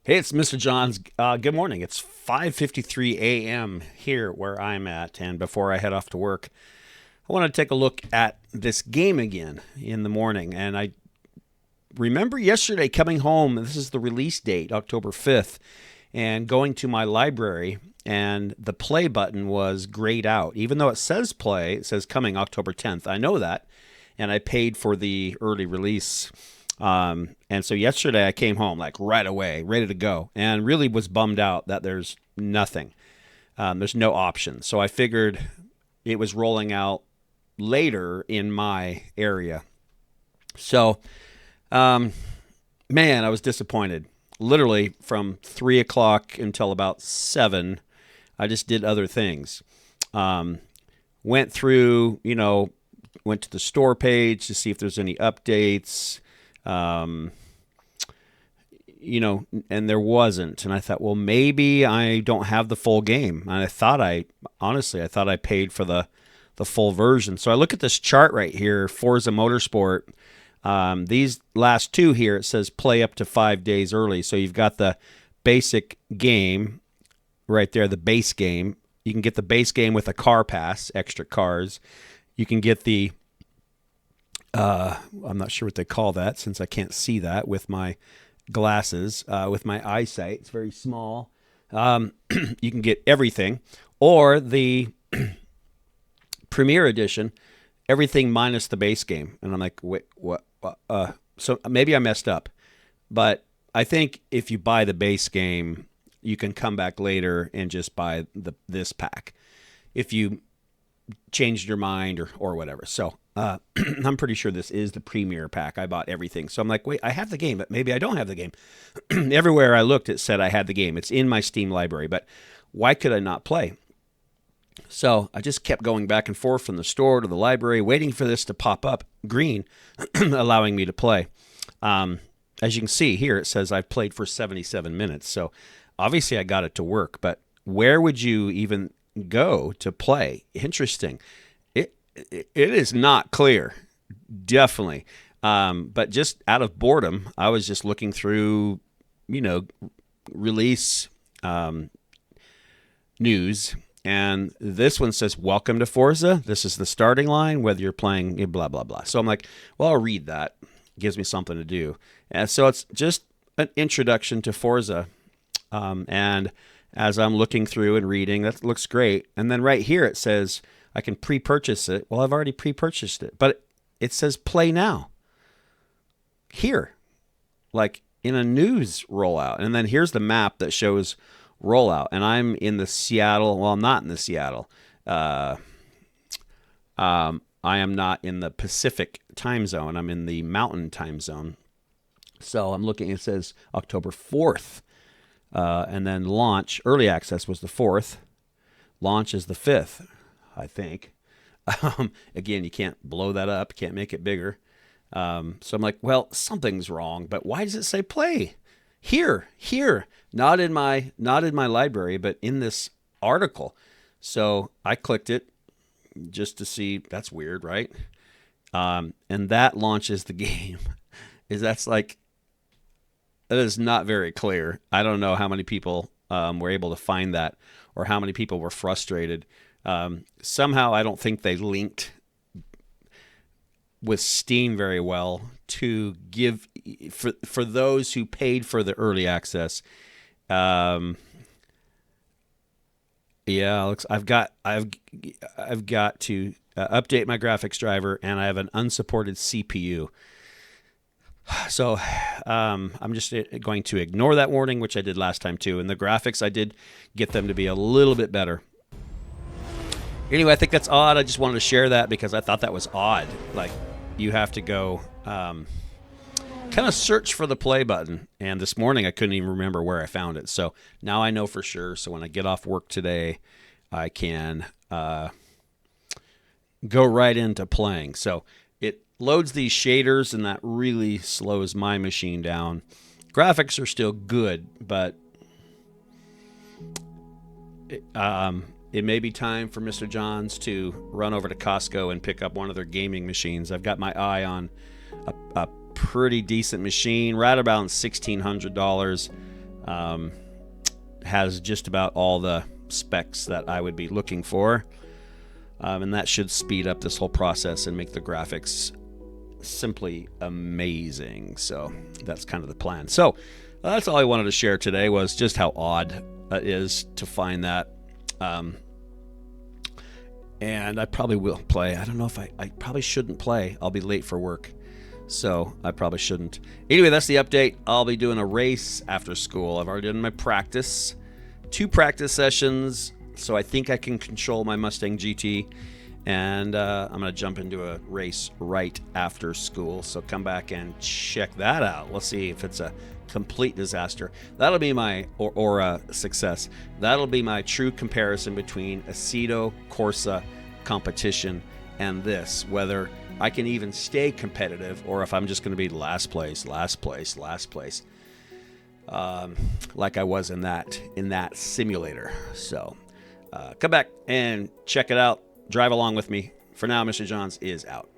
Hey, it's Mr. Johns. Good morning. It's 5:53 a.m. here where I'm at, and before I head off to work, I want to take a look at this game again in the morning. And I remember yesterday coming home. This is the release date, October 5th, and going to my library, and the play button was grayed out. Even though it says play, it says coming October 10th. I know that, and I paid for the early release. And so yesterday I came home like right away, ready to go, and really was bummed out that there's nothing. There's no option. So I figured it was rolling out later in my area. So, man, I was disappointed. Literally from 3 o'clock until about 7, I just did other things. Went through, went to the store page to see if there's any updates. And there wasn't. And I thought, well, maybe I don't have the full game. And I thought I paid for the full version. So I look at this chart right here, Forza Motorsport. These last two here, it says play up to 5 days early. So you've got the basic game right there, the base game. You can get the base game with a car pass, extra cars. You can get the I'm not sure what they call that since I can't see that with my glasses, with my eyesight. It's very small. You can get everything. Or the Premier Edition, everything minus the base game. And I'm like, wait, what? So maybe I messed up. But I think if you buy the base game, you can come back later and just buy this pack if you changed your mind or whatever. So I'm pretty sure this is the Premier pack. I bought everything. So I'm like, wait, I have the game, but maybe I don't have the game. Everywhere I looked, it said I had the game. It's in my Steam library, but why could I not play? So I just kept going back and forth from the store to the library, waiting for this to pop up green, allowing me to play. As you can see here, it says I've played for 77 minutes. So obviously I got it to work, but where would you even go to play? Interesting. It is not clear, definitely. But just out of boredom, I was just looking through, release news, and this one says, "Welcome to Forza. This is the starting line, whether you're playing blah, blah, blah." So I'm like, well, I'll read that. It gives me something to do. And so it's just an introduction to Forza. And as I'm looking through and reading, that looks great. And then right here it says I can pre-purchase it. Well, I've already pre-purchased it, but it says play now. Here, like in a news rollout. And then here's the map that shows rollout. And I'm in the Seattle. Well, I'm not in the Seattle. I am not in the Pacific time zone. I'm in the Mountain time zone. So I'm looking, it says October 4th. And then launch, early access was the 4th. Launch is the 5th, I think. Again, you can't blow that up. You can't make it bigger. So I'm like, well, something's wrong. But why does it say play? Here, not in my library, but in this article. So I clicked it just to see. That's weird, right? And that launches the game. That is not very clear. I don't know how many people were able to find that or how many people were frustrated. Somehow I don't think they linked with Steam very well to give for those who paid for the early access. Yeah, I've got to update my graphics driver, and I have an unsupported CPU. So I'm just going to ignore that warning, which I did last time too. And the graphics, I did get them to be a little bit better. Anyway, I think that's odd. I just wanted to share that because I thought that was odd. Like, you have to go kind of search for the play button. And this morning, I couldn't even remember where I found it. So now I know for sure. So when I get off work today, I can go right into playing. So it loads these shaders, and that really slows my machine down. Graphics are still good, but it may be time for Mr. Johns to run over to Costco and pick up one of their gaming machines. I've got my eye on a pretty decent machine, right around $1,600. Has just about all the specs that I would be looking for. And that should speed up this whole process and make the graphics simply amazing. So that's kind of the plan. So that's all I wanted to share today, was just how odd it is to find that. And I probably will play. I don't know if I probably shouldn't play. I'll be late for work, so I probably shouldn't. Anyway, that's the update. I'll be doing a race after school. I've already done my practice, 2 practice sessions, so I think I can control my Mustang GT. And I'm going to jump into a race right after school. So come back and check that out. Let's see if it's a complete disaster. That'll be my, or a success. That'll be my true comparison between Aceto Corsa competition and this, whether I can even stay competitive or if I'm just going to be last place, like I was in that simulator. So come back and check it out. Drive along with me. For now, Mr. Johns is out.